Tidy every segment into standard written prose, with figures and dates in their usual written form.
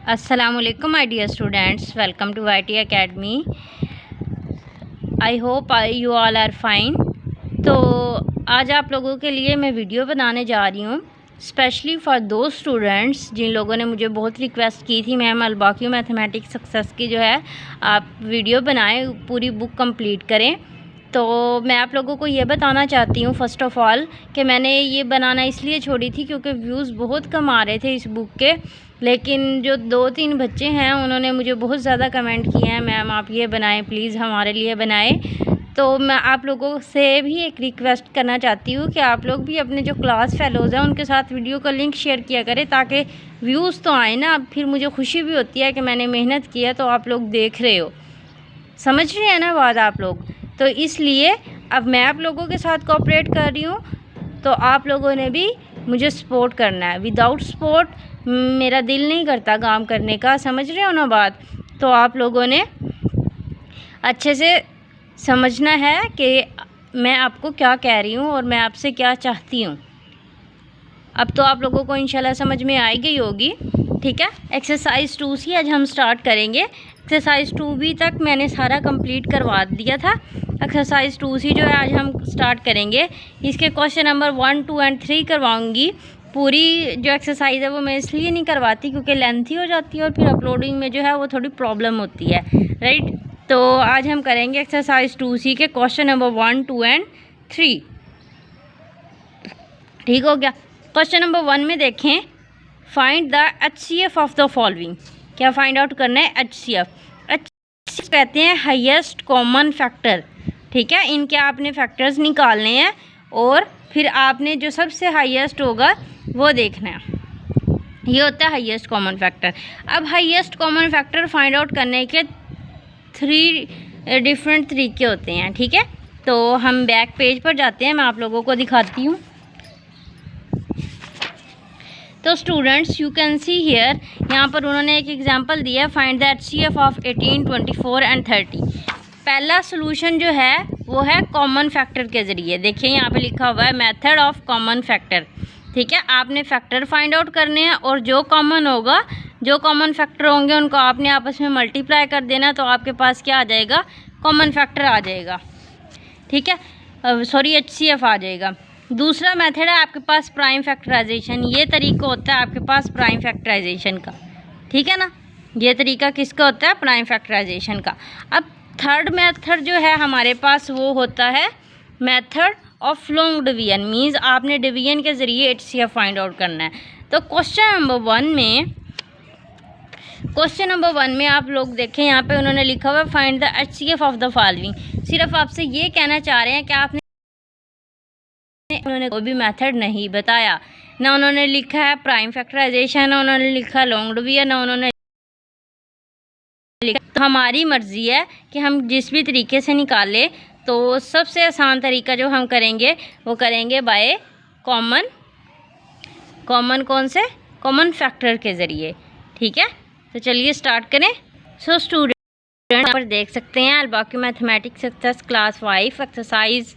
Assalamualaikum my dear students, welcome to IT Academy. I hope you all are fine. तो आज आप लोगों के लिए मैं वीडियो बनाने जा रही हूँ स्पेशली फॉर दो स्टूडेंट्स जिन लोगों ने मुझे बहुत रिक्वेस्ट की थी मैम अल्बाक्यू मैथमेटिक्स सक्सेस की जो है आप वीडियो बनाएं, पूरी बुक कंप्लीट करें। तो मैं आप लोगों को ये बताना चाहती हूँ फ़र्स्ट ऑफ़ ऑल कि मैंने ये बनाना इसलिए छोड़ी थी क्योंकि व्यूज़ बहुत कम आ रहे थे इस बुक के, लेकिन जो 2-3 बच्चे हैं उन्होंने मुझे बहुत ज़्यादा कमेंट किए हैं मैम आप ये बनाएं, प्लीज़ हमारे लिए बनाएं। तो मैं आप लोगों से भी एक रिक्वेस्ट करना चाहती हूँ कि आप लोग भी अपने जो क्लास फेलोज़ हैं उनके साथ वीडियो का लिंक शेयर किया करें ताकि व्यूज़ तो आए ना। अब फिर मुझे खुशी भी होती है कि मैंने मेहनत की है तो आप लोग देख रहे हो, समझ रहे हैं ना बात आप लोग। तो इसलिए अब मैं आप लोगों के साथ कोऑपरेट कर रही हूँ, तो आप लोगों ने भी मुझे सपोर्ट करना है। विदाउट सपोर्ट मेरा दिल नहीं करता काम करने का, समझ रहे हो ना बात। तो आप लोगों ने अच्छे से समझना है कि मैं आपको क्या कह रही हूँ और मैं आपसे क्या चाहती हूँ। अब तो आप लोगों को इंशाल्लाह समझ में आई गई होगी, ठीक है। एक्सरसाइज 2 से आज हम स्टार्ट करेंगे। एक्सरसाइज 2B तक मैंने सारा कंप्लीट करवा दिया था। एक्सरसाइज 2C जो है आज हम स्टार्ट करेंगे। इसके क्वेश्चन नंबर 1, 2 एंड 3 करवाऊंगी। पूरी जो एक्सरसाइज है वो मैं इसलिए नहीं करवाती क्योंकि लेंथी हो जाती है और फिर अपलोडिंग में जो है वो थोड़ी प्रॉब्लम होती है, राइट। तो आज हम करेंगे एक्सरसाइज 2C के क्वेश्चन नंबर 1, 2 एंड 3, ठीक हो गया। क्वेश्चन नंबर 1 में देखें, find the HCF of the following. क्या फाइंड आउट करना है? HCF कहते हैं हाईएस्ट कॉमन फैक्टर, ठीक है। इनके आपने फैक्टर्स निकालने हैं और फिर आपने जो सबसे हाईएस्ट होगा वो देखना है। ये होता है हाईएस्ट कॉमन फैक्टर। अब highest common factor find out करने के 3 डिफरेंट तरीके होते हैं, ठीक है। तो हम बैक पेज पर जाते हैं, मैं आप लोगों को दिखाती हूँ। तो students you can see here, यहाँ पर उन्होंने एक एग्जांपल दिया, find the HCF of 18, 24 and 30। पहला सॉल्यूशन जो है वो है कॉमन फैक्टर के ज़रिए। देखिए यहाँ पे लिखा हुआ है मेथड ऑफ कॉमन फैक्टर, ठीक है। आपने फैक्टर फाइंड आउट करने हैं और जो कॉमन होगा, जो कॉमन फैक्टर होंगे उनको आपने आपस में मल्टीप्लाई कर देना, तो आपके पास क्या आ जाएगा? कॉमन फैक्टर आ जाएगा, ठीक है। सॉरी HCF आ जाएगा। दूसरा मेथड है आपके पास प्राइम फैक्टराइजेशन। ये तरीका होता है आपके पास प्राइम फैक्टराइजेशन का, ठीक है ना। ये तरीका किसका होता है? प्राइम फैक्टराइजेशन का। अब थर्ड मेथड जो है हमारे पास वो होता है method of long division, means आपने डिवीजन के ज़रिए HCF फाइंड आउट करना है। तो क्वेश्चन नंबर 1 में आप लोग देखें, यहाँ पे उन्होंने लिखा हुआ find the HCF of the following. सिर्फ आपसे ये कहना चाह रहे हैं कि आपने, उन्होंने कोई भी मेथड नहीं बताया, ना उन्होंने लिखा है प्राइम फैक्टराइजेशन, ना उन्होंने लिखा लॉन्ग डिवीजन, ना उन्होंने लिखा। तो हमारी मर्जी है कि हम जिस भी तरीके से निकालें। तो सबसे आसान तरीका जो हम करेंगे वो करेंगे बाय कॉमन कौन से? कॉमन फैक्टर के ज़रिए, ठीक है। तो चलिए स्टार्ट करें। सो स्टूडेंट यहाँ पर देख सकते हैं अल्बाक्यू mathematics success class 5 exercise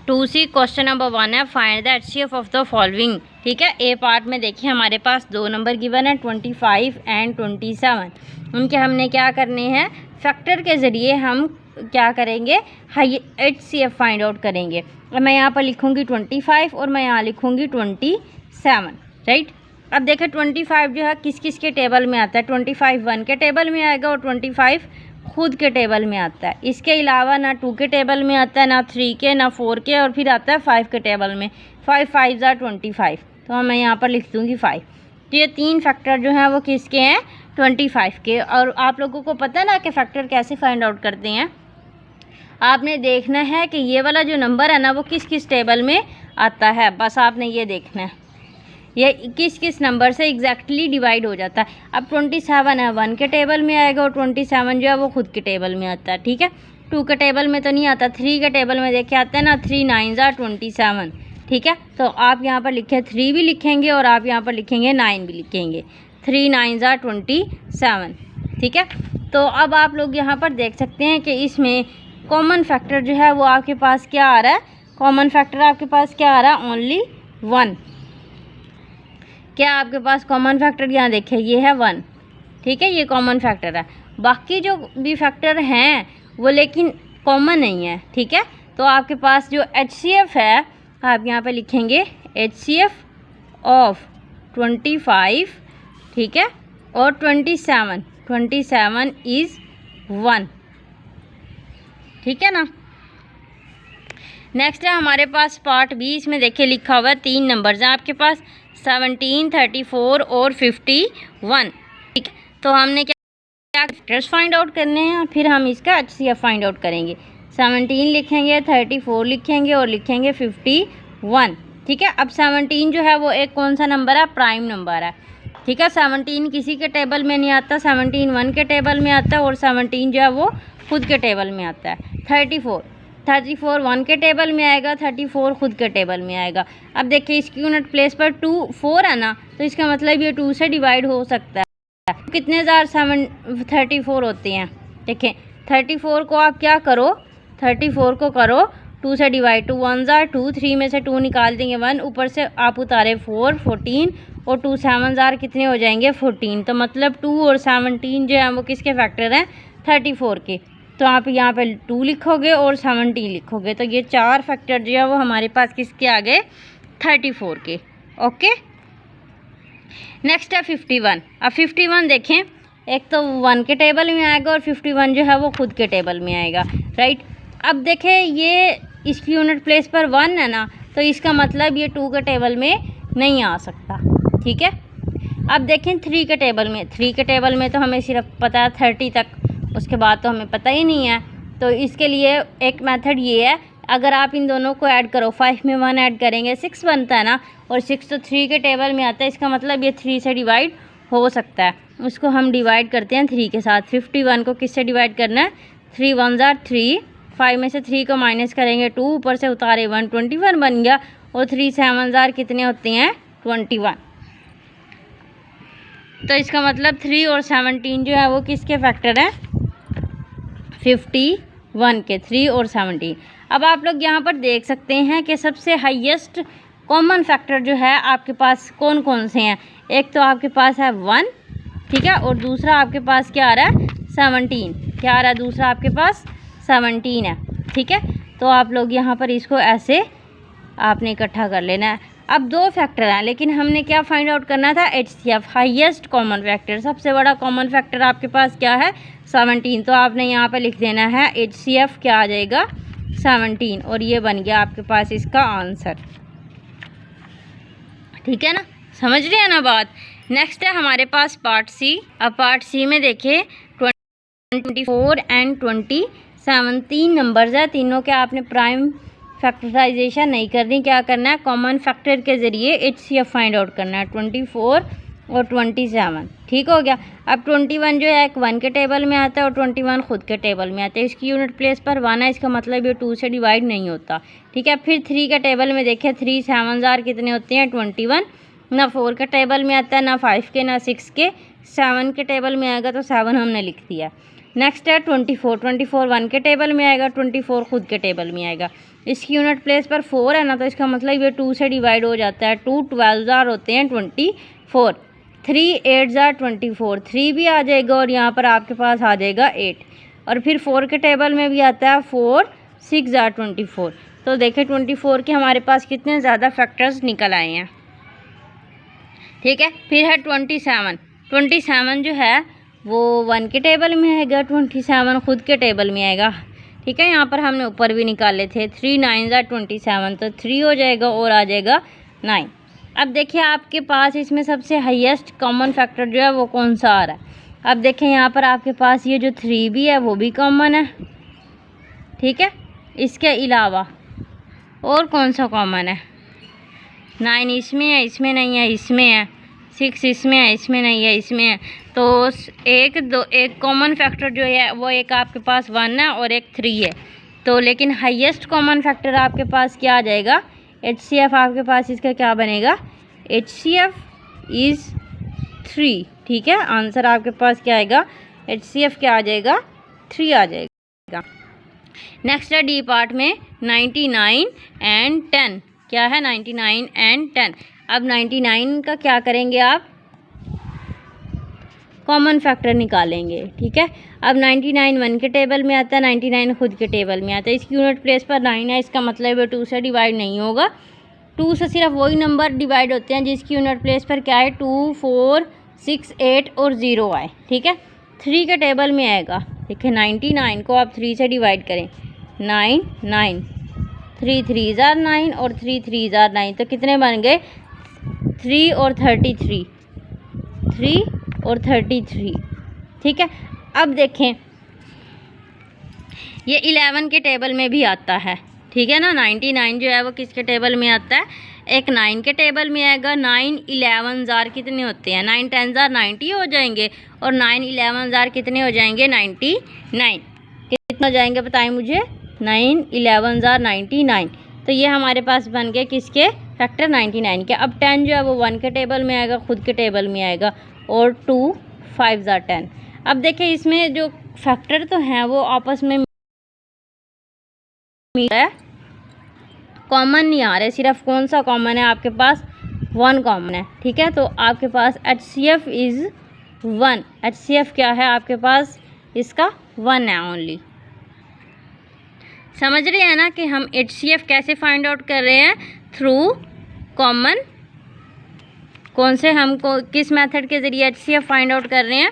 2C question number 1 है find the HCF of the following, ठीक है। ए पार्ट में देखिए हमारे पास 2 नंबर गिवन है 25 एंड 27। उनके हमने क्या करने हैं? फैक्टर के ज़रिए हम क्या करेंगे? HCF फाइंड आउट करेंगे। अब मैं यहाँ पर लिखूँगी 25 और मैं यहाँ लिखूँगी 27, राइट। अब देखें 25 जो है किस किस के टेबल में आता है? 25 1 के टेबल में आएगा और 25 खुद के टेबल में आता है। इसके अलावा ना 2 के टेबल में आता है, ना 3 के, ना 4 के, और फिर आता है 5 के टेबल में। 5 5 are 25, तो मैं यहाँ पर लिख दूँगी 5। तो ये 3 फैक्टर जो हैं वो किसके हैं? 25 के। और आप लोगों को पता है ना कि फैक्टर कैसे फाइंड आउट करते हैं। आपने देखना है कि ये वाला जो नंबर है ना वो किस किस टेबल में आता है, बस आपने ये देखना है ये किस किस नंबर से एग्जैक्टली डिवाइड हो जाता है। अब 27 है 1 के टेबल में आएगा और 27 जो है वो खुद के टेबल में आता है, ठीक है। 2 के टेबल में तो नहीं आता, 3 के टेबल में देखे आता है ना, 3 9s are 27, ठीक है। तो आप यहाँ पर लिखे 3 भी लिखेंगे और आप यहाँ पर लिखेंगे 9 भी लिखेंगे। 3 9s are 27, ठीक है। तो अब आप लोग यहाँ पर देख सकते हैं कि इसमें कॉमन फैक्टर जो है वो आपके पास क्या आ रहा है? कॉमन फैक्टर आपके पास क्या आ रहा है? ओनली 1। क्या आपके पास कॉमन फैक्टर यहाँ देखें ये है 1, ठीक है, ये कॉमन फैक्टर है। बाकी जो भी फैक्टर हैं वो लेकिन कॉमन नहीं है, ठीक है। तो आपके पास जो HCF है, आप यहाँ पे लिखेंगे HCF ऑफ 25, ठीक है, और 27 इज़ 1, ठीक है ना। नेक्स्ट है हमारे पास पार्ट बी। इसमें देखिए लिखा हुआ है 3 नंबर्स हैं आपके पास, 17, 34 और 51, ठीक है। तो हमने क्या फैक्टर्स फाइंड आउट करने हैं, फिर हम इसका HCF फाइंड आउट करेंगे। 17 लिखेंगे, 34 लिखेंगे और लिखेंगे 51, ठीक है। अब 17 जो है वो एक कौन सा नंबर है, प्राइम नंबर है, ठीक है। 17 किसी के टेबल में नहीं आता, 17 1 के टेबल में आता है और 17 जो है वो खुद के टेबल में आता है। 34 1 के टेबल में आएगा, 34 खुद के टेबल में आएगा। अब देखिए इसकी यूनिट प्लेस पर 4 है ना, तो इसका मतलब ये 2 से डिवाइड हो सकता है। कितने 34 होते हैं, देखें 34 को आप क्या करो, 34 को करो 2 से डिवाइड, 2 1 2, 3 में से 2 निकाल देंगे 1, ऊपर से आप उतारे 4, 14 और 2 7 कितने हो जाएंगे 14। तो मतलब 2 और 17 जो है वो किसके फैक्टर हैं, 34 के। तो आप यहाँ पे 2 लिखोगे और 17 लिखोगे, तो ये 4 फैक्टर जो है वो हमारे पास किसके आ गए, 34 के। ओके, नेक्स्ट है 51। अब 51 देखें, एक तो 1 के टेबल में आएगा और 51 जो है वो खुद के टेबल में आएगा, राइट। अब देखें ये इसकी यूनिट प्लेस पर 1 है ना, तो इसका मतलब ये 2 के टेबल में नहीं आ सकता, ठीक है। अब देखें 3 के टेबल में, 3 के टेबल में तो हमें सिर्फ पता है 30 तक, उसके बाद तो हमें पता ही नहीं है। तो इसके लिए एक मेथड ये है, अगर आप इन दोनों को ऐड करो, 5 में 1 ऐड करेंगे 6 बनता है ना, और 6 तो 3 के टेबल में आता है, इसका मतलब ये 3 से डिवाइड हो सकता है। उसको हम डिवाइड करते हैं 3 के साथ। 51 को किससे डिवाइड करना है, 3 1 3, 5 में से 3 को माइनस करेंगे 2, ऊपर से उतारे 1, 21 बन गया, और 3 7 कितने होते हैं 21। तो इसका मतलब 3 और 17 जो है वो किसके फैक्टर हैं, 51 के, 3 और 17। अब आप लोग यहाँ पर देख सकते हैं कि सबसे हाईएस्ट कॉमन फैक्टर जो है आपके पास कौन कौन से हैं। एक तो आपके पास है 1, ठीक है, और दूसरा आपके पास क्या आ रहा है 17, क्या आ रहा है दूसरा आपके पास 17 है, ठीक है। तो आप लोग यहाँ पर इसको ऐसे आपने इकट्ठा कर लेना है। अब 2 फैक्टर हैं, लेकिन हमने क्या फाइंड आउट करना था, HCF हाईएस्ट कॉमन फैक्टर। सबसे बड़ा कॉमन फैक्टर आपके पास क्या है 17, तो आपने यहाँ पे लिख देना है HCF क्या आ जाएगा 17, और ये बन गया आपके पास इसका आंसर, ठीक है ना, समझ रहे हैं ना बात। नेक्स्ट है हमारे पास पार्ट सी। अब पार्ट सी में देखिए 24 एंड 27 3 नंबर्स है, तीनों के आपने प्राइम फैक्टराइजेशन नहीं करनी, क्या करना है कॉमन फैक्टर के ज़रिए HCF फाइंड आउट करना है, 24 और 27, ठीक हो गया। अब 21 जो है एक 1 के टेबल में आता है और 21 खुद के टेबल में आता है, इसकी यूनिट प्लेस पर 1 है, इसका मतलब ये 2 से डिवाइड नहीं होता, ठीक है। फिर 3 के टेबल में देखिए 3 7 कितने होते हैं 21, ना 4 के टेबल में आता है, ना 5 के, ना 6 के, 7 के टेबल में आएगा तो 7 हमने लिख दिया। नेक्स्ट है 24 1 के टेबल में आएगा, 24 खुद के टेबल में आएगा, इसकी यूनिट प्लेस पर 4 है ना, तो इसका मतलब ये 2 से डिवाइड हो जाता है। 2 12 होते हैं 24, 3 8 24, 3 भी आ जाएगा और यहाँ पर आपके पास आ जाएगा 8, और फिर 4 के टेबल में भी आता है 4 6 24। तो देखें 24 के हमारे पास कितने ज़्यादा फैक्टर्स निकल आए हैं, ठीक है। फिर है 27 जो है वो 1 के टेबल में आएगा, 27 खुद के टेबल में आएगा, ठीक है। यहाँ पर हमने ऊपर भी निकाले थे 3 9 27, तो 3 हो जाएगा और आ जाएगा 9। अब देखिए आपके पास इसमें सबसे हाईएस्ट कॉमन फैक्टर जो है वो कौन सा आ रहा है। अब देखें यहाँ पर आपके पास ये जो 3 भी है वो भी कॉमन है, ठीक है। इसके अलावा और कौन सा कॉमन है, 9 इसमें है, इसमें नहीं है, इसमें है, 6 इसमें है, इसमें नहीं है, इसमें है। तो एक कॉमन फैक्टर जो है वो एक आपके पास 1 है और एक 3 है। तो लेकिन हाईएस्ट कॉमन फैक्टर आपके पास क्या आ जाएगा, HCF आपके पास इसका क्या बनेगा, HCF इज़ 3, ठीक है। आंसर आपके पास क्या आएगा, HCF क्या आ जाएगा 3 आ जाएगा। नेक्स्ट है डी पार्ट में 99 एंड 10, क्या है 99 एंड 10। अब 99 का क्या करेंगे आप, कॉमन फैक्टर निकालेंगे। ठीक है, अब 99 1 के टेबल में आता है, 99 खुद के टेबल में आता है। इसकी यूनिट प्लेस पर 9 है, इसका मतलब है 2 से डिवाइड नहीं होगा। 2 से सिर्फ वही नंबर डिवाइड होते हैं जिसकी यूनिट प्लेस पर क्या है 2 4 6 8 और 0 आए। ठीक है, 3 के टेबल में आएगा। देखिए 99 को आप 3 से डिवाइड करें, 9 9 3 3 जार 9 और 3 3 जार 9, तो कितने बन गए 3 और 33, 3 और 33। ठीक है, अब देखें ये 11 के टेबल में भी आता है। ठीक है ना, 99 जो है वो किसके टेबल में आता है, एक 9 के टेबल में आएगा। 9 11 जार कितने होते हैं, 9 10 जार 90 हो जाएंगे, और 9 11 जार कितने हो जाएंगे 99। कितने हो जाएंगे बताएं मुझे, 9 11 जार 99। तो ये हमारे पास बन गए किसके फैक्टर 99 के। अब 10 जो है वो 1 के टेबल में आएगा, खुद के टेबल में आएगा, और 2 5 जार 10। अब देखें इसमें जो फैक्टर तो हैं वो आपस में कॉमन नहीं आ रहे, सिर्फ कौन सा कॉमन है आपके पास 1 कॉमन है। ठीक है, तो आपके पास HCF इज़ 1। HCF क्या है आपके पास, इसका 1 है ओनली। समझ रहे हैं ना कि हम HCF कैसे फाइंड आउट कर रहे हैं, थ्रू कॉमन, कौन से हमको किस मेथड के ज़रिए HCF फाइंड आउट कर रहे हैं,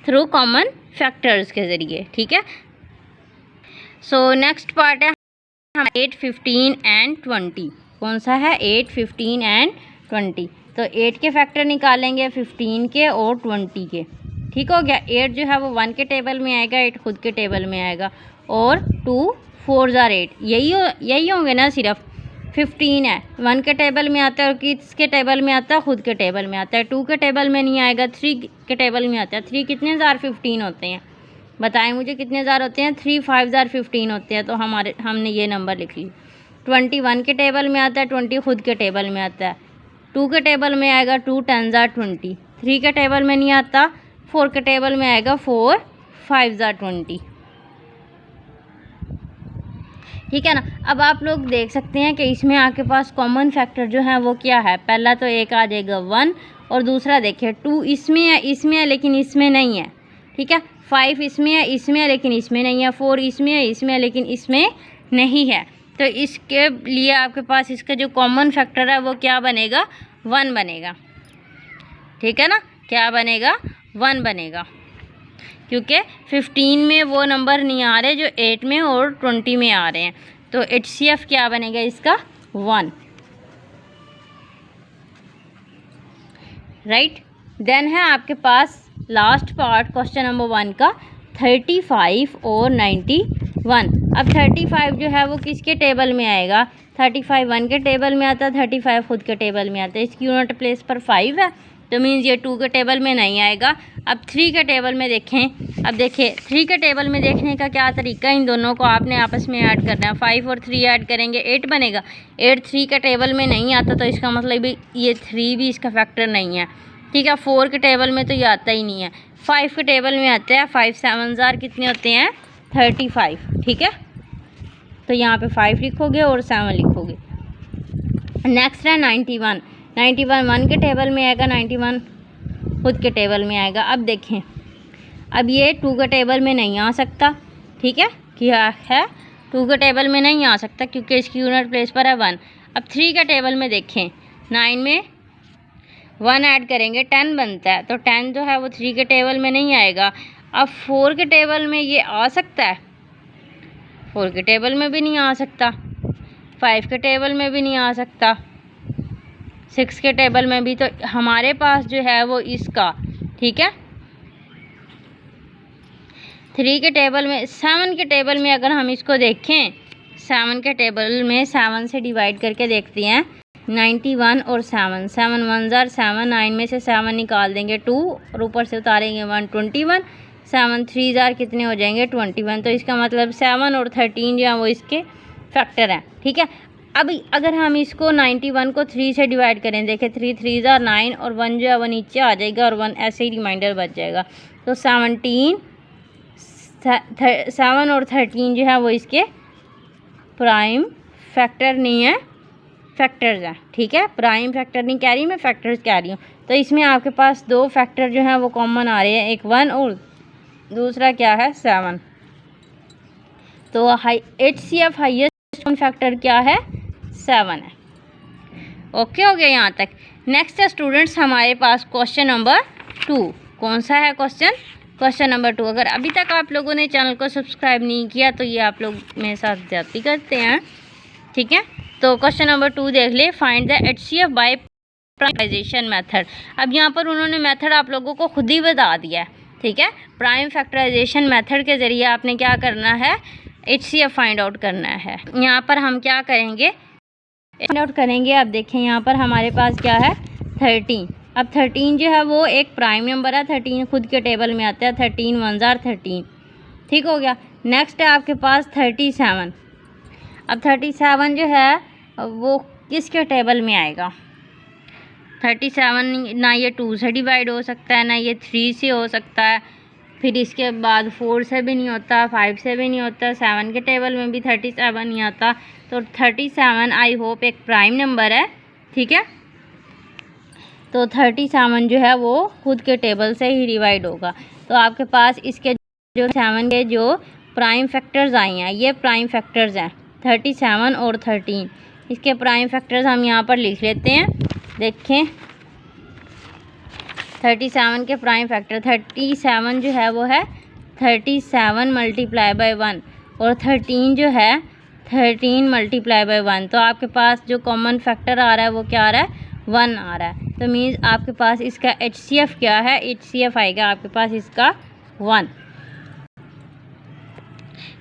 थ्रू कॉमन फैक्टर्स के ज़रिए। ठीक है, सो नेक्स्ट पार्ट है 8 15 एंड 20। कौन सा है 8 15 एंड 20। तो 8 के फैक्टर निकालेंगे, 15 के और 20 के। ठीक हो गया, 8 जो है वो 1 के टेबल में आएगा, 8 खुद के टेबल में आएगा, और 2 4 जार 8, यही होंगे ना। सिर्फ 15 है 1 के टेबल में आता है, और किसके टेबल में आता है, खुद के टेबल में आता है। 2 के टेबल में नहीं आएगा, 3 के टेबल में आता है। 3 कितने जार 15 होते हैं, बताएं मुझे कितने जार होते हैं, 3 5 जार 15 होते हैं। तो हमने ये नंबर लिख ली। 20 1 के टेबल में आता है, 20 खुद के टेबल में आता है। 2 के टेबल में आएगा 2 10 जार 20। 3 के टेबल में नहीं आता, 4 के टेबल में आएगा 4 5 जार 20। ठीक है ना, अब आप लोग देख सकते हैं कि इसमें आपके पास कॉमन फैक्टर जो है वो क्या है। पहला तो एक आ जाएगा 1, और दूसरा देखिए 2 इसमें है लेकिन इसमें नहीं है। ठीक है, 5 इसमें है लेकिन इसमें नहीं है। 4 इसमें है लेकिन इसमें नहीं है। तो इसके लिए आपके पास इसका जो कॉमन फैक्टर है वो क्या बनेगा, 1 बनेगा। ठीक है ना, क्या बनेगा, 1 बनेगा, क्योंकि 15 में वो नंबर नहीं आ रहे जो 8 में और 20 में आ रहे हैं। तो HCF क्या बनेगा इसका, 1। राइट, देन है आपके पास लास्ट पार्ट क्वेश्चन नंबर 1 का 35 और 91। अब 35 जो है वो किसके टेबल में आएगा, 35 1 के टेबल में आता है, 35 खुद के टेबल में आता है। इसकी यूनिट प्लेस पर 5 है, तो मीन्स ये 2 के टेबल में नहीं आएगा। अब 3 के टेबल में देखें। अब देखिए 3 के टेबल में देखने का क्या तरीका, इन दोनों को आपने आपस में ऐड करना है। 5 और 3 ऐड करेंगे 8 बनेगा। 8 3 के टेबल में नहीं आता, तो इसका मतलब भी ये 3 भी इसका फैक्टर नहीं है। ठीक है, 4 के टेबल में तो ये आता ही नहीं है। 5 के टेबल में आता है। 5 7 जार कितने होते हैं, 35। ठीक है, तो यहाँ पे 5 लिखोगे और 7 लिखोगे। नेक्स्ट है 91। 91 1 के टेबल में आएगा, 91 खुद के टेबल में आएगा। अब देखें, अब ये 2 के टेबल में नहीं आ सकता। ठीक है, क्या है 2 के टेबल में नहीं आ सकता क्योंकि इसकी यूनिट प्लेस पर है 1। अब 3 के टेबल में देखें, 9 में 1 ऐड करेंगे 10 बनता है, तो 10 जो है वो 3 के टेबल में नहीं आएगा। अब 4 के टेबल में ये आ सकता है, 4 के टेबल में भी नहीं आ सकता, 5 के टेबल में भी नहीं आ सकता, 6 के टेबल में भी। तो हमारे पास जो है वो इसका, ठीक है, 3 के टेबल में, 7 के टेबल में अगर हम इसको देखें, 7 के टेबल में 7 से डिवाइड करके देखते हैं, 91 और 7, 7 1 जार 7, 9 में से 7 निकाल देंगे 2 और ऊपर से उतारेंगे 1, 21, 7 3 जार कितने हो जाएंगे 21। तो इसका मतलब 7 और 13 जो है वो इसके फैक्टर हैं। ठीक है, अब अगर हम इसको 91 को 3 से डिवाइड करें, देखें 3 3 जार 9 और 1 जो है वो नीचे आ जाएगा और 1 ऐसे ही रिमाइंडर बच जाएगा। तो 7 और 13 जो है वो इसके प्राइम फैक्टर नहीं है, फैक्टर्स हैं। ठीक है, प्राइम फैक्टर नहीं कह रही मैं, फैक्टर्स कह रही हूँ। तो इसमें आपके पास दो फैक्टर जो हैं वो कॉमन आ रहे हैं, एक 1 और दूसरा क्या है 7। तो HCF हाईएस्ट कॉमन फैक्टर क्या है 7 है। ओके हो गया यहाँ तक। नेक्स्ट है स्टूडेंट्स हमारे पास क्वेश्चन नंबर 2। कौन सा है क्वेश्चन नंबर 2। अगर अभी तक आप लोगों ने चैनल को सब्सक्राइब नहीं किया तो ये आप लोग मेरे साथ ज्यादती करते हैं, ठीक है। तो क्वेश्चन नंबर 2 देख ले, find the HCF by prime factorization method. अब यहाँ पर उन्होंने मेथड आप लोगों को खुद ही बता दिया है, ठीक है। प्राइम फैक्टराइजेशन मेथड के ज़रिए आपने क्या करना है, HCF फाइंड आउट करना है। यहाँ पर हम क्या करेंगे, फाइंड आउट करेंगे। अब देखें यहाँ पर हमारे पास क्या है 13। अब 13 जो है वो एक प्राइम नंबर है, 13 खुद के टेबल में आता है, 13 1 जार 13, ठीक हो गया। नेक्स्ट है आपके पास 37। अब 37 जो है वो किसके टेबल में आएगा, 37 ना ये 2 से डिवाइड हो सकता है, ना ये 3 से हो सकता है, फिर इसके बाद 4 से भी नहीं होता, 5 से भी नहीं होता, 7 के टेबल में भी 37 नहीं आता। तो 37 आई होप एक प्राइम नंबर है, ठीक है। तो 37 जो है वो खुद के टेबल से ही डिवाइड होगा। तो आपके पास इसके जो 7 के जो प्राइम फैक्टर्स आई हैं, ये प्राइम फैक्टर्स हैं 37 और 13। इसके प्राइम फैक्टर्स हम यहाँ पर लिख लेते हैं। देखें 37 के प्राइम फैक्टर, 37 जो है वो है 37 मल्टीप्लाई बाय 1 और 13 जो है 13 मल्टीप्लाई बाय 1। तो आपके पास जो कॉमन फैक्टर आ रहा है वो क्या आ रहा है 1 आ रहा है। तो मीन्स आपके पास इसका HCF क्या है, HCF आएगा आपके पास इसका 1,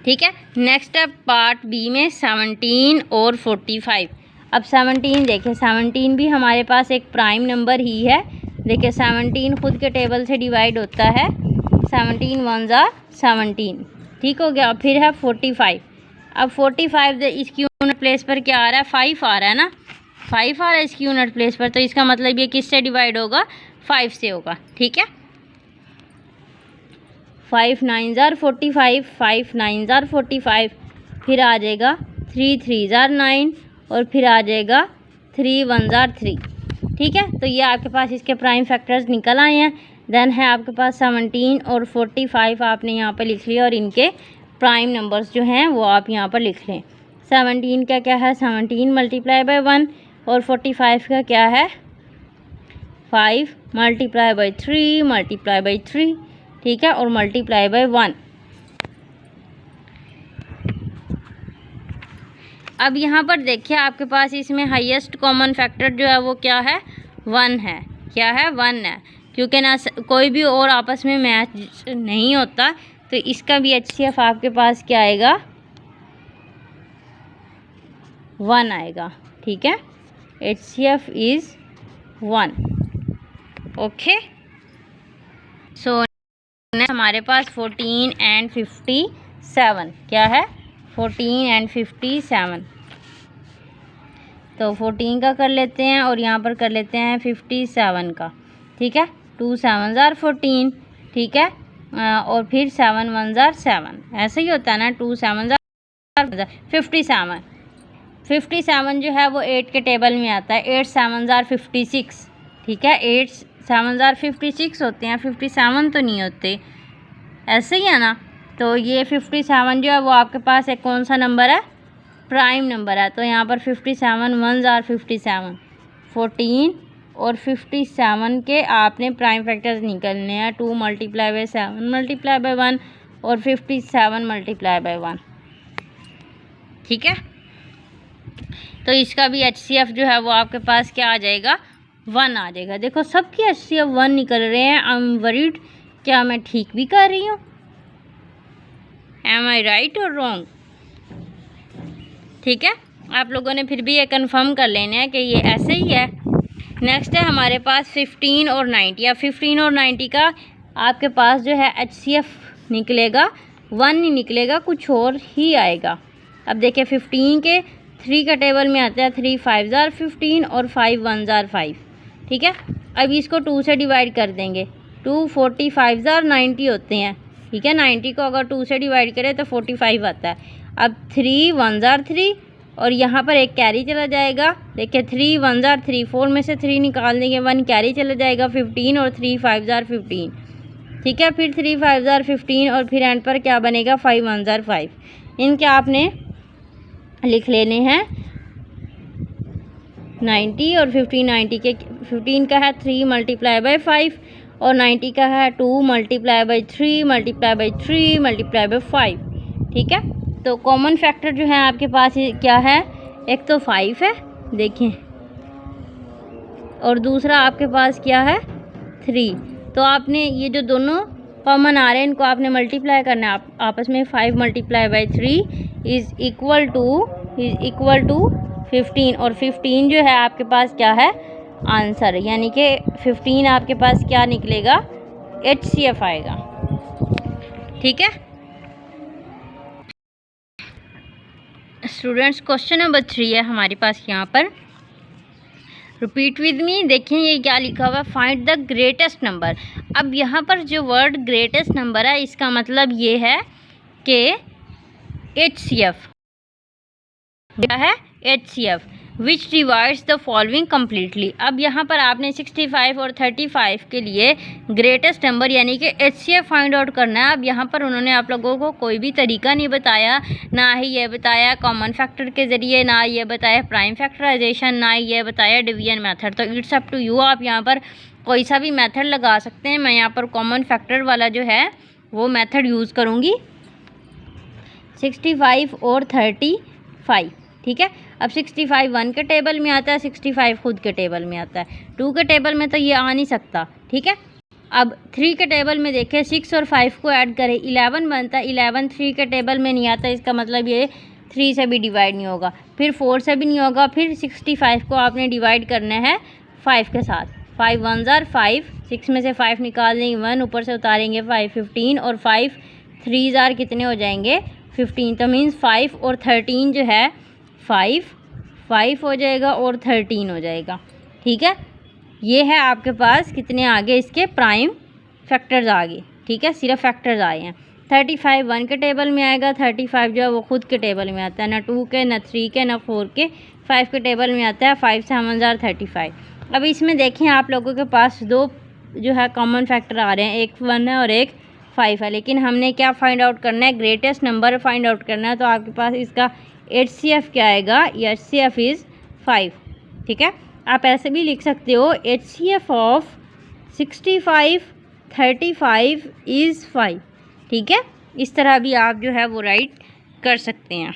ठीक है। नेक्स्ट है पार्ट बी में 17 और 45। अब 17 देखें, 17 भी हमारे पास एक प्राइम नंबर ही है। देखिए 17 खुद के टेबल से डिवाइड होता है, 17 1 जार 17, ठीक हो गया। फिर है 45। अब 45 इसकी यूनिट प्लेस पर क्या आ रहा है 5 आ रहा है ना, 5 आ रहा है इसकी यूनिट प्लेस पर। तो इसका मतलब ये किससे डिवाइड होगा 5 से होगा, ठीक है। 5 9 जार 45, 5 9 जार 45, फिर आ जाएगा 3 3 जार 9 और फिर आ जाएगा 3 1 जार 3, ठीक है। तो ये आपके पास इसके प्राइम फैक्टर्स निकल आए हैं। देन है आपके पास 17 और 45 आपने यहाँ पर लिख लिया और इनके प्राइम नंबर्स जो हैं वो आप यहाँ पर लिख लें। 17 का क्या है 17 मल्टीप्लाई बाय 1 और 45 का क्या है 5 मल्टीप्लाई बाय 3 मल्टीप्लाई बाय 3, ठीक है, और मल्टीप्लाई बाय 1। अब यहाँ पर देखिए आपके पास इसमें हाईएस्ट कॉमन फैक्टर जो है वो क्या है 1 है, क्या है 1 है, क्योंकि ना कोई भी और आपस में मैच नहीं होता। तो इसका भी HCF आपके पास क्या आएगा 1 आएगा, ठीक है। HCF is 1, okay. सो हमारे पास 14 एंड 57 क्या है 14 एंड 57। तो 14 का कर लेते हैं और यहाँ पर कर लेते हैं 57 का, ठीक है। 2 7 जार 14, ठीक है, और फिर 7 1 जार 7, ऐसे ही होता है ना। 2 7 जार 57, 57 जो है वो 8 के टेबल में आता है। 8 7 जार 56, ठीक है, 8 7 जार 56 होते हैं, 57 तो नहीं होते, ऐसे ही है ना। तो ये 57 जो है वो आपके पास एक कौन सा नंबर है प्राइम नंबर है। तो यहाँ पर 57 1 जार 57, 14 और 57 के आपने प्राइम फैक्टर्स निकलने हैं। 2 मल्टीप्लाई बाय 7 मल्टीप्लाई बाय 1 और 57 मल्टीप्लाई बाय 1, ठीक है। तो इसका भी HCF जो है वो आपके पास क्या आ जाएगा 1 आ जाएगा। देखो सबके HCF 1 निकल रहे हैं। आई एम वरीड, क्या मैं ठीक भी कर रही हूँ, एम आई राइट और रॉन्ग, ठीक है। आप लोगों ने फिर भी ये कंफर्म कर लेना है कि ये ऐसे ही है। नेक्स्ट है हमारे पास 15 और 90। या 15 और 90 का आपके पास जो है HCF निकलेगा 1 नहीं निकलेगा, कुछ और ही आएगा। अब देखिए 15 के 3 का टेबल में आता है, 3 5 जार 15 और 5 1 जार 5, ठीक है। अब इसको 2 से डिवाइड कर देंगे, 2 45 जार 90 होते हैं, ठीक है। 90 को अगर 2 से डिवाइड करें तो 45 आता है। अब 3 1 जार 3 और यहाँ पर एक कैरी चला जाएगा। देखिए 3 1 जार 3, 4 में से 3 निकाल देंगे, 1 कैरी चला जाएगा 15 और 3 5 जार 15। ठीक है, फिर 3 5 जार 15 और फिर एंड पर क्या बनेगा 5 1 जार 5। इनके आपने लिख लेने हैं 90 और 15। 90 के 15 का है 3 मल्टीप्लाई बाई 5 और 90 का है 2 multiply by 3 multiply by 3 multiply by 5। ठीक है, तो कॉमन फैक्टर जो है आपके पास क्या है, एक तो 5 है देखें, और दूसरा आपके पास क्या है 3। तो आपने ये जो दोनों कॉमन आ रहे हैं इनको आपने मल्टीप्लाई करना है आपस में। 5 multiply by 3 is equal to 15 और 15 जो है आपके पास क्या है आंसर, यानी कि 15 आपके पास क्या निकलेगा HCF आएगा। ठीक है स्टूडेंट्स, क्वेश्चन नंबर 3 है हमारे पास यहाँ पर। रिपीट विद मी, देखिए ये क्या लिखा हुआ है, फाइंड द ग्रेटेस्ट नंबर। अब यहाँ पर जो वर्ड ग्रेटेस्ट नंबर है इसका मतलब ये है कि HCF क्या है, HCF which divides the following completely. अब यहाँ पर आपने 65 और 35 के लिए ग्रेटेस्ट नंबर यानी कि HCF फाइंड आउट करना है। अब यहाँ पर उन्होंने आप लोगों को कोई भी तरीका नहीं बताया, ना ही ये बताया कॉमन फैक्टर के ज़रिए, ना ये बताया प्राइम फैक्टराइजेशन, ना ये बताया डिवीजन मेथड। तो इट्स अप टू यू, आप यहाँ पर कोई सा भी मेथड लगा सकते हैं। मैं यहाँ पर कॉमन फैक्टर वाला जो है वो मेथड यूज़ करूँगी, 65 और 35। ठीक है, अब 65 1 के टेबल में आता है, 65 खुद के टेबल में आता है, 2 के टेबल में तो ये आ नहीं सकता। ठीक है, अब 3 के टेबल में देखें 6 और 5 को ऐड करें 11 बनता है। 11 3 के टेबल में नहीं आता, इसका मतलब ये 3 से भी डिवाइड नहीं होगा, फिर 4 से भी नहीं होगा। फिर 65 को आपने डिवाइड करना है 5 के साथ। 5 1 जार 5, 6 में से 5 निकाल देंगे 1, ऊपर से उतारेंगे 5 15 और 5 3 जार कितने हो जाएंगे 15। तो मीन्स 5 और 13 जो है 5 हो जाएगा और 13 हो जाएगा। ठीक है, ये है आपके पास कितने आगे इसके प्राइम फैक्टर्स आगे। ठीक है, सिर्फ फैक्टर्स आए हैं। 35 1 के टेबल में आएगा, 35 जो है वो खुद के टेबल में आता है, ना 2 के, ना 3 के, ना 4 के, 5 के टेबल में आता है। 5 से 7 जार 35। अब इसमें देखें आप लोगों के पास दो जो है कॉमन फैक्टर आ रहे हैं, एक 1 है और एक 5 है, लेकिन हमने क्या फाइंड आउट करना है, ग्रेटेस्ट नंबर फाइंड आउट करना है। तो आपके पास इसका HCF क्या आएगा, HCF इज़ 5। ठीक है, आप ऐसे भी लिख सकते हो HCF ऑफ 65 35 इज़ 5। ठीक है, इस तरह भी आप जो है वो राइट कर सकते हैं।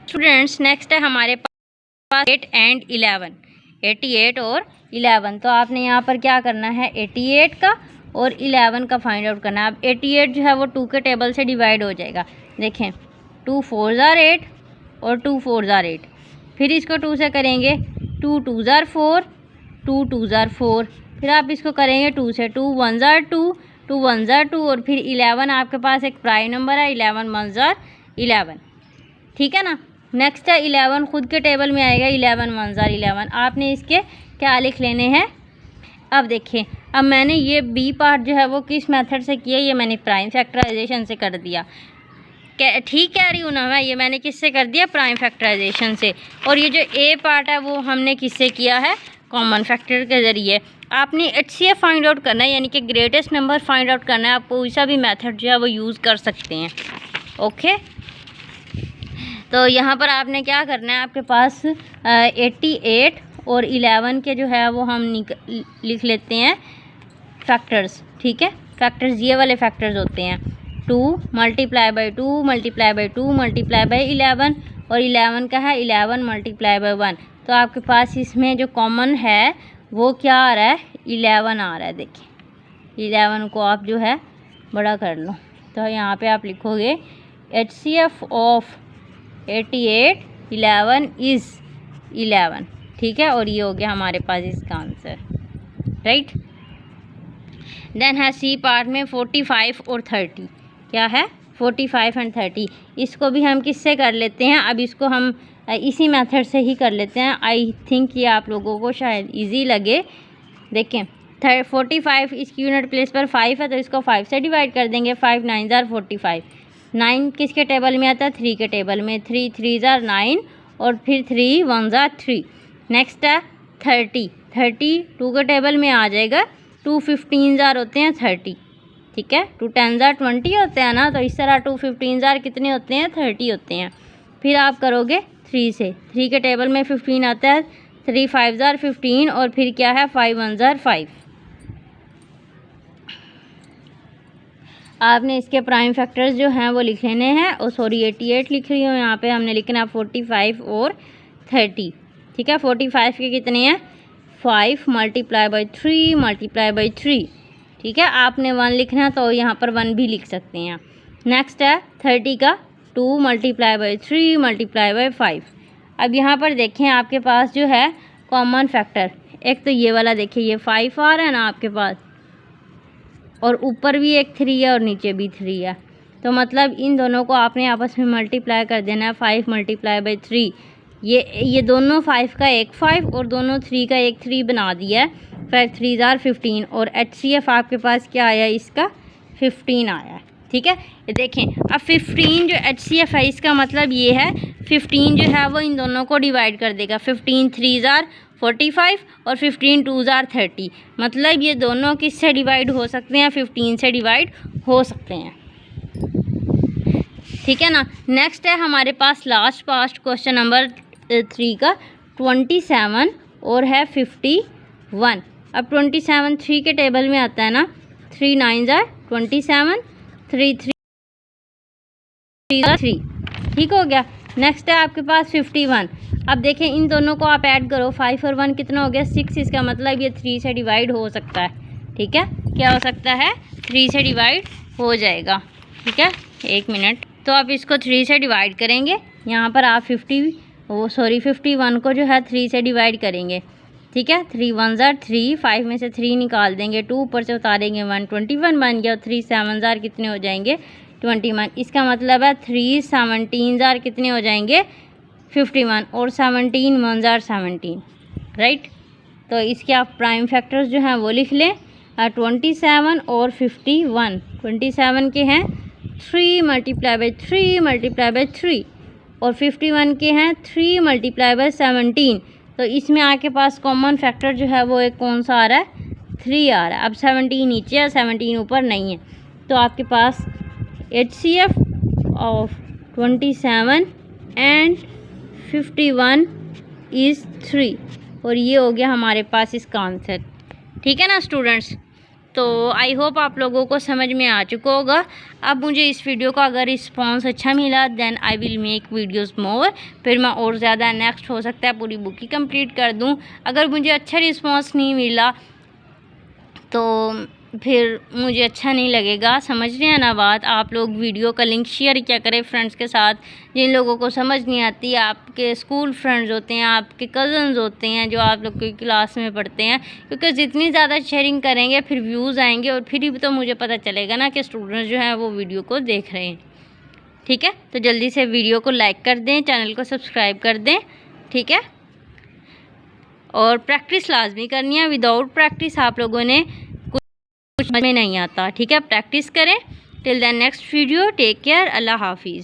स्टूडेंट्स, नेक्स्ट है हमारे पास 8 एंड 11, 88 और 11। तो आपने यहाँ पर क्या करना है, 88 का और 11 का फाइंड आउट करना है। अब 88 जो है वो 2 के टेबल से डिवाइड हो जाएगा। देखें 2 4 जार 8 और 2 4 जार 8, फिर इसको 2 से करेंगे 2 2 जार 4, 2 2 जार 4, फिर आप इसको करेंगे 2 से, 2 1 जार 2, 2 1 जार 2 और फिर 11 आपके पास एक प्राइम नंबर है, 11 1 जार 11। ठीक है ना, नेक्स्ट है 11 खुद के टेबल में आएगा, 11 1 जार 11। आपने इसके क्या लिख लेने हैं। अब देखिए, अब मैंने ये बी पार्ट जो है वो किस मेथड से किया, ये मैंने प्राइम फैक्टराइजेशन से कर दिया। ठीक कह रही हूँ ना मैं, ये मैंने किससे कर दिया, प्राइम फैक्टराइजेशन से। और ये जो ए पार्ट है वो हमने किससे किया है, कॉमन फैक्टर के ज़रिए। आपने HCF फाइंड आउट करना है, यानी कि ग्रेटेस्ट नंबर फाइंड आउट करना है। आप कोई सा भी मेथड जो है वो यूज़ कर सकते हैं। ओके, तो यहाँ पर आपने क्या करना है, आपके पास 88 और 11 के जो है वो हम लिख लेते हैं फैक्टर्स। ठीक है, फैक्टर्स ये वाले फैक्टर्स होते हैं 2 multiply by 2 multiply by 2 multiply by 11 और 11 का है 11 मल्टीप्लाई बाई 1। तो आपके पास इसमें जो कॉमन है वो क्या आ रहा है, 11 आ रहा है। देखिए 11 को आप जो है बड़ा कर लो, तो यहाँ पे आप लिखोगे HCF ऑफ 88 11 इज़ 11। ठीक है, और ये हो गया हमारे पास इसका आंसर, राइट। देन है सी पार्ट में 45 और 30। क्या है, 45 एंड 30। इसको भी हम किससे कर लेते हैं, अब इसको हम इसी मेथड से ही कर लेते हैं। आई थिंक ये आप लोगों को शायद इजी लगे। देखें 45 इसकी यूनिट प्लेस पर 5 है, तो इसको 5 से डिवाइड कर देंगे। 5 9 जार 45। 9 किसके टेबल में आता है, 3 के टेबल में। 3 3 जार 9 और फिर 3 1 ज़ा 3। नेक्स्ट है 30, 30 2 के टेबल में आ जाएगा। 2 15 ज़ार होते हैं 30, ठीक है। 2 10 ज़ार 20 होते हैं ना, तो इस तरह 2 15 ज़ार कितने होते हैं 30 होते हैं। फिर आप करोगे 3 से, 3 के टेबल में 15 आता है, 3 5 ज़ार 15 और फिर क्या है 5 1 ज़ार 5। आपने इसके प्राइम फैक्टर्स जो हैं वो लिख लेने हैं। और सॉरी 88 लिख रही हूँ यहाँ पे, हमने लिखना है 45 और 30, ठीक है। 45 के कितने हैं 5 मल्टीप्लाई बाई 3 मल्टीप्लाई बाई 3, ठीक है। आपने 1 लिखना है तो यहाँ पर 1 भी लिख सकते हैं। नेक्स्ट है 30 का 2 मल्टीप्लाई बाई 3 मल्टीप्लाई बाई 5। अब यहाँ पर देखें आपके पास जो है कॉमन फैक्टर, एक तो ये वाला देखिए, ये 5 आ रहा है ना आपके पास, और ऊपर भी एक 3 है और नीचे भी 3 है। तो मतलब इन दोनों को आपने आपस में मल्टीप्लाई कर देना है। 5 मल्टीप्लाई बाई 3, ये दोनों 5 का एक 5 और दोनों 3 का एक 3 बना दिया है। 5 3 ज़ार 15 और HCF आपके पास क्या आया इसका 15 आया है, ठीक है। ये देखें अब 15 जो HCF है इसका मतलब ये है 15 जो है वो इन दोनों को डिवाइड कर देगा। 15 3 ज़ार 45 और 15 2 ज़ार 30, मतलब ये दोनों किससे डिवाइड हो सकते हैं 15 से डिवाइड हो सकते हैं, ठीक है ना। नेक्स्ट है हमारे पास लास्ट पास्ट क्वेश्चन नंबर 3 का 27 और है 51। अब 27 3 के टेबल में आता है ना, 3 9 ज़ार 27, 3 3 3, ठीक हो गया। नेक्स्ट है आपके पास 51। अब देखें इन दोनों को आप ऐड करो, 5 और 1 कितना हो गया 6, इसका मतलब ये 3 से डिवाइड हो सकता है, ठीक है। क्या हो सकता है 3 से डिवाइड हो जाएगा, ठीक है। 1 मिनट, तो आप इसको 3 से डिवाइड करेंगे। यहाँ पर आप 51 को जो है 3 से डिवाइड करेंगे, ठीक है। 3 1 ज़ार 3, 5 में से 3 निकाल देंगे, 2 ऊपर से उतारेंगे 1, 21 बन गया। 3 7 ज़ार कितने हो जाएंगे 21, इसका मतलब है 3 17 ज़ार कितने हो जाएंगे 51 और 17 1 ज़ार 17, राइट। तो इसके आप प्राइम फैक्टर्स जो हैं वो लिख लें। 27 और 51, 27 के हैं 3 मल्टीप्लाई बाई 3 मल्टीप्लाई बाई 3 और 51 के हैं 3 मल्टीप्लाई बाई 17। तो इसमें आपके पास कॉमन फैक्टर जो है वो एक कौन सा आ रहा है 3 आ रहा है। अब 17 नीचे है 17 ऊपर नहीं है, तो आपके पास HCF of 27 एंड 51 इज़ 3, और ये हो गया हमारे पास इसका आंसर, ठीक है ना स्टूडेंट्स। तो आई होप आप लोगों को समझ में आ चुका होगा। अब मुझे इस वीडियो का अगर रिस्पांस अच्छा मिला then I will make videos more, फिर मैं और ज़्यादा नेक्स्ट हो सकता है पूरी बुक ही कंप्लीट कर दूं। अगर मुझे अच्छा रिस्पांस नहीं मिला तो फिर मुझे अच्छा नहीं लगेगा, समझ रहे हैं ना बात। आप लोग वीडियो का लिंक शेयर क्या करें फ्रेंड्स के साथ, जिन लोगों को समझ नहीं आती, आपके स्कूल फ्रेंड्स होते हैं, आपके कज़न्स होते हैं जो आप लोग की क्लास में पढ़ते हैं, क्योंकि जितनी ज़्यादा शेयरिंग करेंगे फिर व्यूज़ आएंगे और फिर भी तो मुझे पता चलेगा ना कि स्टूडेंट्स जो हैं वो वीडियो को देख रहे हैं, ठीक है। तो जल्दी से वीडियो को लाइक कर दें, चैनल को सब्सक्राइब कर दें, ठीक है। और प्रैक्टिस लाजमी करनी है, विदाउट प्रैक्टिस आप लोगों ने कुछ समझ में नहीं आता, ठीक है। प्रैक्टिस करें। Till then next video, take care, अल्लाह हाफिज़।